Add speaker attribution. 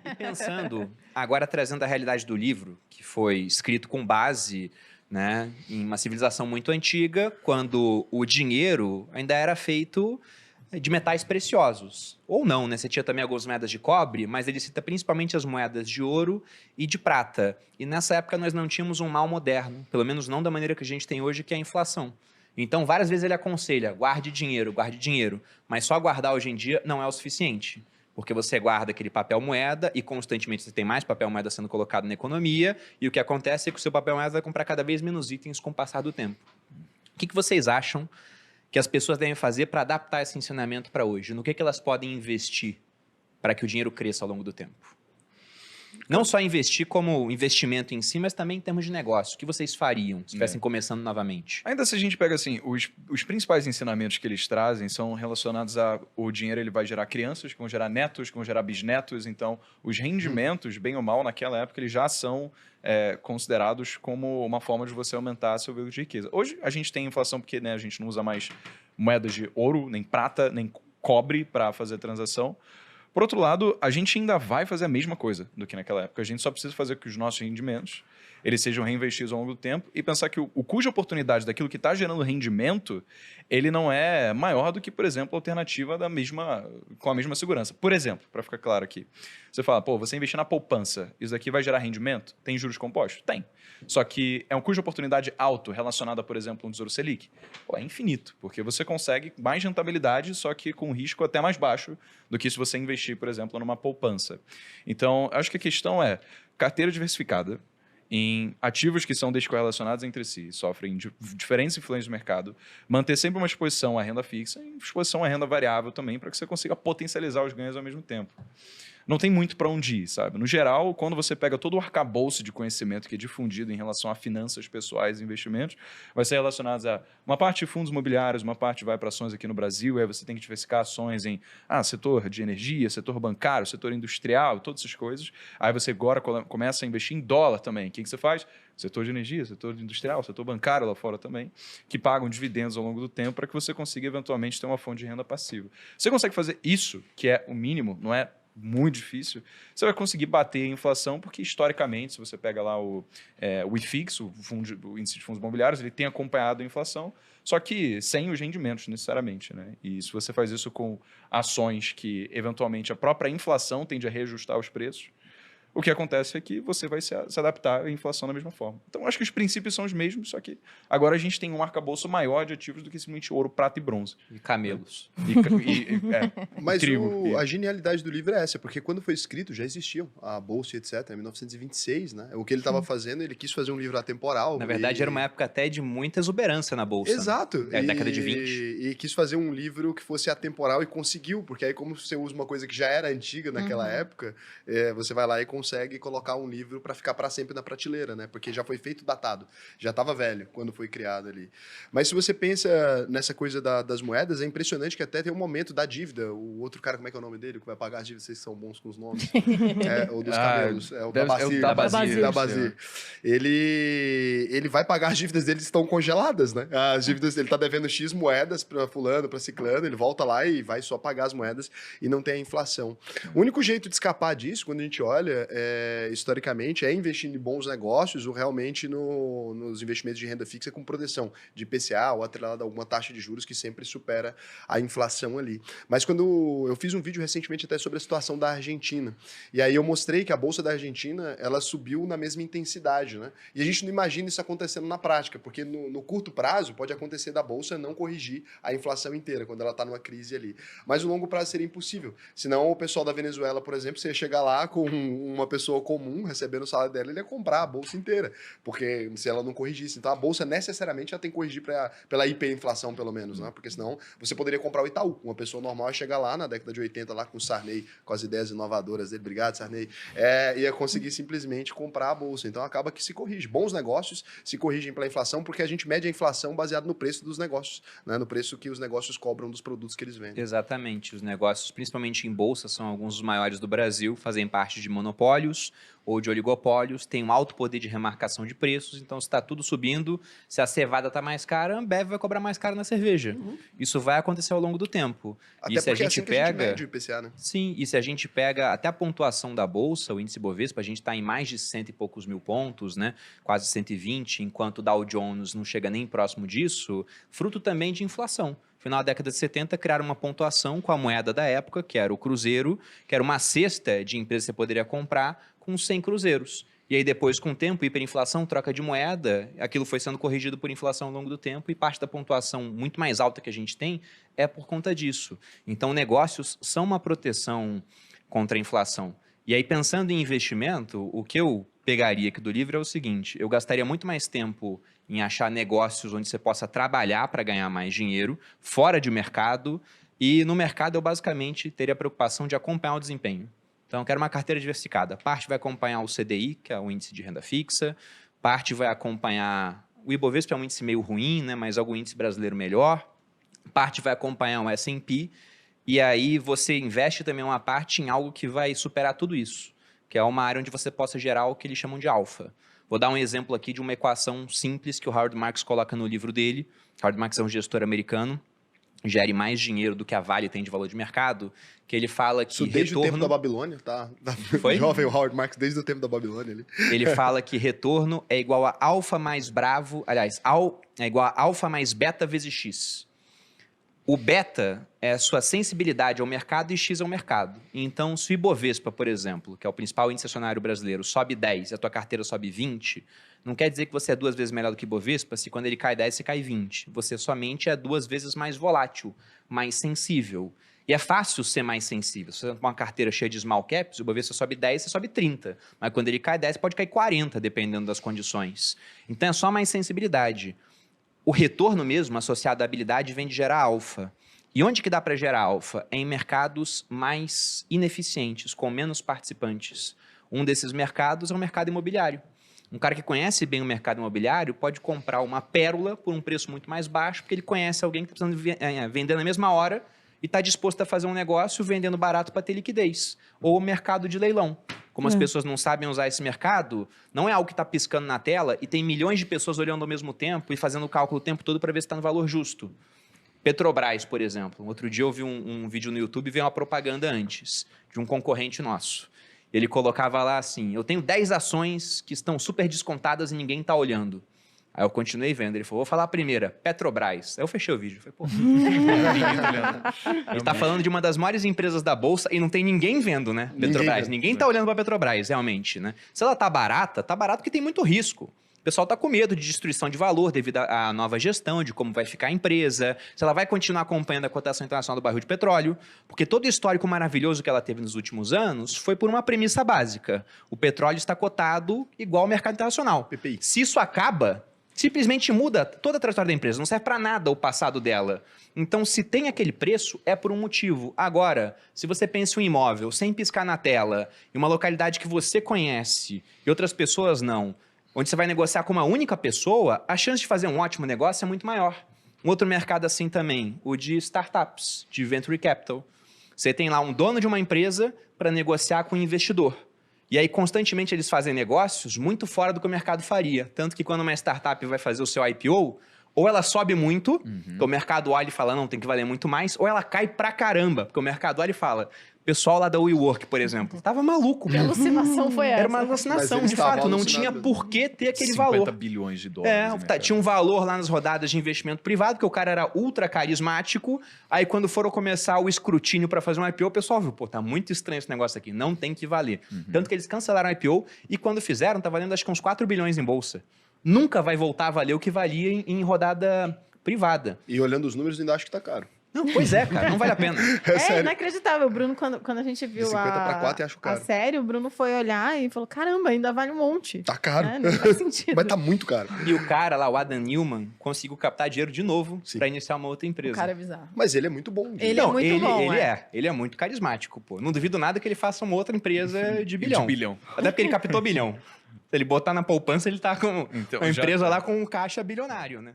Speaker 1: E pensando, agora trazendo a realidade do livro, que foi escrito com base, né, em uma civilização muito antiga, quando o dinheiro ainda era feito de metais preciosos. Ou não, né? Você tinha também algumas moedas de cobre, mas ele cita principalmente as moedas de ouro e de prata. E nessa época nós não tínhamos um mal moderno, pelo menos não da maneira que a gente tem hoje, que é a inflação. Então, várias vezes ele aconselha, guarde dinheiro. Mas só guardar hoje em dia não é o suficiente. Porque você guarda aquele papel moeda e constantemente você tem mais papel moeda sendo colocado na economia, e o que acontece é que o seu papel moeda vai comprar cada vez menos itens com o passar do tempo. O que vocês acham que as pessoas devem fazer para adaptar esse ensinamento para hoje? No que elas podem investir para que o dinheiro cresça ao longo do tempo? Não só investir como investimento em si, mas também em termos de negócio. O que vocês fariam se estivessem começando novamente?
Speaker 2: Ainda se a gente pega assim, os principais ensinamentos que eles trazem são relacionados a o dinheiro ele vai gerar crianças, que vão gerar netos, que vão gerar bisnetos. Então, os rendimentos, bem ou mal, naquela época, eles já são considerados como uma forma de você aumentar seu veículo de riqueza. Hoje, a gente tem inflação porque, né, a gente não usa mais moedas de ouro, nem prata, nem cobre para fazer a transação. Por outro lado, a gente ainda vai fazer a mesma coisa do que naquela época. A gente só precisa fazer com que os nossos rendimentos eles sejam reinvestidos ao longo do tempo e pensar que o custo de oportunidade daquilo que está gerando rendimento, ele não é maior do que, por exemplo, a alternativa com a mesma segurança. Por exemplo, para ficar claro aqui, você fala, pô, você investir na poupança, isso daqui vai gerar rendimento? Tem juros compostos? Tem. Só que é um custo de oportunidade alto relacionado a, por exemplo, um Tesouro Selic? Pô, é infinito, porque você consegue mais rentabilidade, só que com risco até mais baixo do que se você investir, por exemplo, numa poupança. Então, acho que a questão é carteira diversificada, em ativos que são descorrelacionados entre si, sofrem diferentes influências do mercado, manter sempre uma exposição à renda fixa e exposição à renda variável também, para que você consiga potencializar os ganhos ao mesmo tempo. Não tem muito para onde ir, sabe? No geral, quando você pega todo o arcabouço de conhecimento que é difundido em relação a finanças pessoais e investimentos, vai ser relacionado a uma parte de fundos imobiliários, uma parte vai para ações aqui no Brasil, aí você tem que diversificar ações em setor de energia, setor bancário, setor industrial, todas essas coisas. Aí você agora começa a investir em dólar também. O que você faz? Setor de energia, setor industrial, setor bancário lá fora também, que pagam dividendos ao longo do tempo para que você consiga eventualmente ter uma fonte de renda passiva. Você consegue fazer isso, que é o mínimo, não é muito difícil, você vai conseguir bater a inflação, porque historicamente, se você pega lá o IFIX, o índice de fundos imobiliários, ele tem acompanhado a inflação, só que sem os rendimentos necessariamente, né? E se você faz isso com ações que, eventualmente, a própria inflação tende a reajustar os preços, o que acontece é que você vai se adaptar à inflação da mesma forma. Então, acho que os princípios são os mesmos, só que agora a gente tem um arcabouço maior de ativos do que simplesmente ouro, prata e bronze.
Speaker 1: E camelos.
Speaker 3: Mas
Speaker 2: trigo.
Speaker 3: a genialidade do livro é essa, porque quando foi escrito já existiam a Bolsa e etc, em 1926, né? O que ele estava fazendo, ele quis fazer um livro atemporal.
Speaker 1: Na verdade, era uma época até de muita exuberância na Bolsa.
Speaker 3: Exato.
Speaker 1: Né? Década de 20.
Speaker 3: E quis fazer um livro que fosse atemporal e conseguiu, porque aí como você usa uma coisa que já era antiga naquela época, você vai lá e consegue colocar um livro para ficar para sempre na prateleira, né? Porque já foi feito datado, já estava velho quando foi criado ali. Mas se você pensa nessa coisa das moedas, é impressionante que até tem um momento da dívida. O outro cara, como é que é o nome dele? Que vai pagar as dívidas, vocês são bons com os nomes. Ou dos camelos. É o da Bazir. Ele vai pagar as dívidas dele, estão congeladas, né? As dívidas, ele tá devendo X moedas para fulano, para ciclano, ele volta lá e vai só pagar as moedas e não tem a inflação. O único jeito de escapar disso, quando a gente olha, historicamente, é investindo em bons negócios ou realmente nos investimentos de renda fixa com proteção de IPCA ou atrelado a alguma taxa de juros que sempre supera a inflação ali. Mas quando eu fiz um vídeo recentemente até sobre a situação da Argentina, e aí eu mostrei que a Bolsa da Argentina, ela subiu na mesma intensidade, né? E a gente não imagina isso acontecendo na prática, porque no curto prazo pode acontecer da Bolsa não corrigir a inflação inteira, quando ela está numa crise ali. Mas no longo prazo seria impossível. Senão o pessoal da Venezuela, por exemplo, você ia chegar lá com uma pessoa comum, recebendo o salário dela, ele ia comprar a Bolsa inteira, porque se ela não corrigisse. Então a Bolsa necessariamente já tem que corrigir pela hiperinflação, pelo menos, né? Porque senão você poderia comprar o Itaú. Uma pessoa normal ia chegar lá na década de 80, lá com o Sarney, com as ideias inovadoras dele, obrigado, Sarney, ia conseguir simplesmente comprar a Bolsa. Então acaba que se corrige. Bons negócios se corrigem pela inflação, porque a gente mede a inflação baseado no preço dos negócios, né? No preço que os negócios cobram dos produtos que eles vendem.
Speaker 1: Exatamente. Os negócios, principalmente em bolsa, são alguns dos maiores do Brasil, fazem parte de monopólio. monopólios ou de oligopólios, tem um alto poder de remarcação de preços, então se está tudo subindo, se a cevada está mais cara, a Ambev vai cobrar mais caro na cerveja. Isso vai acontecer ao longo do tempo.
Speaker 3: Até
Speaker 1: e se a
Speaker 3: porque
Speaker 1: gente
Speaker 3: é assim que a gente
Speaker 1: pega...
Speaker 3: mede o IPCA, né?
Speaker 1: Sim, e se a gente pega até a pontuação da Bolsa, o índice Bovespa, a gente está em mais de 100 e poucos mil pontos, né? Quase 120, enquanto o Dow Jones não chega nem próximo disso, fruto também de inflação. No final da década de 70, criaram uma pontuação com a moeda da época, que era o cruzeiro, que era uma cesta de empresas que você poderia comprar com 100 cruzeiros. E aí depois, com o tempo, hiperinflação, troca de moeda, aquilo foi sendo corrigido por inflação ao longo do tempo e parte da pontuação muito mais alta que a gente tem é por conta disso. Então, negócios são uma proteção contra a inflação. E aí, pensando em investimento, o que eu pegaria aqui do livro é o seguinte, eu gastaria muito mais tempo em achar negócios onde você possa trabalhar para ganhar mais dinheiro, fora de mercado, e no mercado eu basicamente teria a preocupação de acompanhar o desempenho. Então, eu quero uma carteira diversificada. Parte vai acompanhar o CDI, que é o índice de renda fixa, parte vai acompanhar o Ibovespa, é um índice meio ruim, né, mas algum índice brasileiro melhor, parte vai acompanhar o S&P, e aí você investe também uma parte em algo que vai superar tudo isso, que é uma área onde você possa gerar o que eles chamam de alfa. Vou dar um exemplo aqui de uma equação simples que o Howard Marks coloca no livro dele. Howard Marks é um gestor americano, gere mais dinheiro do que a Vale tem de valor de mercado, que ele fala que
Speaker 3: Isso desde
Speaker 1: retorno...
Speaker 3: o tempo da Babilônia, tá?
Speaker 1: Foi?
Speaker 3: Jovem o Howard Marks desde o tempo da Babilônia ali.
Speaker 1: Ele fala que retorno é igual a alfa mais bravo, aliás, é igual a alfa mais beta vezes x. O beta é a sua sensibilidade ao mercado e x ao mercado. Então, se o Ibovespa, por exemplo, que é o principal índice acionário brasileiro, sobe 10 e a tua carteira sobe 20, não quer dizer que você é 2 vezes melhor do que o Ibovespa se quando ele cai 10 você cai 20. Você somente é 2 vezes mais volátil, mais sensível. E é fácil ser mais sensível. Se você tem uma carteira cheia de small caps, o Ibovespa sobe 10, você sobe 30. Mas quando ele cai 10, pode cair 40, dependendo das condições. Então, é só mais sensibilidade. O retorno mesmo, associado à habilidade, vem de gerar alfa. E onde que dá para gerar alfa? É em mercados mais ineficientes, com menos participantes. Um desses mercados é o mercado imobiliário. Um cara que conhece bem o mercado imobiliário pode comprar uma pérola por um preço muito mais baixo, porque ele conhece alguém que está precisando vender na mesma hora e está disposto a fazer um negócio vendendo barato para ter liquidez. Ou o mercado de leilão. Como as pessoas não sabem usar esse mercado, não é algo que está piscando na tela e tem milhões de pessoas olhando ao mesmo tempo e fazendo o cálculo o tempo todo para ver se está no valor justo. Petrobras, por exemplo. Outro dia eu vi um vídeo no YouTube e veio uma propaganda antes, de um concorrente nosso. Ele colocava lá assim, eu tenho 10 ações que estão super descontadas e ninguém está olhando. Aí eu continuei vendo, ele falou, vou falar a primeira, Petrobras. Aí eu fechei o vídeo, falei, pô, ele tá falando de uma das maiores empresas da Bolsa e não tem ninguém vendo, né, Petrobras. Ninguém tá olhando pra Petrobras, realmente, né. Se ela tá barata porque tem muito risco. O pessoal tá com medo de destruição de valor devido à nova gestão, de como vai ficar a empresa, se ela vai continuar acompanhando a cotação internacional do barril de petróleo, porque todo o histórico maravilhoso que ela teve nos últimos anos foi por uma premissa básica. O petróleo está cotado igual ao mercado internacional.
Speaker 3: PPI.
Speaker 1: Se isso acaba, simplesmente muda toda a trajetória da empresa, não serve para nada o passado dela. Então, se tem aquele preço, é por um motivo. Agora, se você pensa em um imóvel sem piscar na tela, em uma localidade que você conhece e outras pessoas não, onde você vai negociar com uma única pessoa, a chance de fazer um ótimo negócio é muito maior. Um outro mercado assim também, o de startups, de venture capital. Você tem lá um dono de uma empresa para negociar com um investidor. E aí, constantemente, eles fazem negócios muito fora do que o mercado faria. Tanto que quando uma startup vai fazer o seu IPO, ou ela sobe muito, porque o mercado olha e fala, não, tem que valer muito mais, ou ela cai pra caramba, porque o mercado olha e fala, o pessoal lá da WeWork, por exemplo, tava maluco.
Speaker 4: Que alucinação foi essa?
Speaker 1: Era uma alucinação,
Speaker 3: Mas
Speaker 1: de
Speaker 3: eles estavam
Speaker 1: fato, não tinha
Speaker 3: alucinados.
Speaker 1: por que ter aquele
Speaker 2: 50
Speaker 1: valor.
Speaker 2: bilhões de dólares.
Speaker 1: Tinha um valor lá nas rodadas de investimento privado, porque o cara era ultra carismático, aí quando foram começar o escrutínio para fazer um IPO, o pessoal viu, pô, tá muito estranho esse negócio aqui, não tem que valer. Tanto que eles cancelaram o IPO e quando fizeram, tá valendo acho que uns 4 bilhões em bolsa. Nunca vai voltar a valer o que valia em rodada privada.
Speaker 3: E olhando os números, ainda acho que tá caro.
Speaker 1: Não, pois é, cara, não vale a pena.
Speaker 4: É
Speaker 3: sério.
Speaker 4: inacreditável. O Bruno, quando a gente viu
Speaker 3: De 50 pra 4 eu acho
Speaker 4: a
Speaker 3: caro.
Speaker 4: série, o Bruno foi olhar e falou, caramba, ainda vale um monte.
Speaker 3: Tá caro.
Speaker 4: Né? Não faz sentido.
Speaker 3: Mas tá muito caro.
Speaker 1: E o cara lá, o Adam Newman, conseguiu captar dinheiro de novo
Speaker 3: Sim.
Speaker 1: para iniciar uma outra
Speaker 4: O
Speaker 1: empresa.
Speaker 4: cara é bizarro.
Speaker 3: Mas ele é muito bom.
Speaker 4: Ele
Speaker 1: Não,
Speaker 4: é muito bom,
Speaker 1: ele é muito carismático, pô. Não duvido nada que ele faça uma outra empresa de bilhão.
Speaker 2: De bilhão.
Speaker 1: Até porque ele captou bilhão. Se ele botar na poupança, ele tá com
Speaker 2: Então,
Speaker 1: uma
Speaker 2: já-
Speaker 1: empresa lá com um caixa bilionário, né?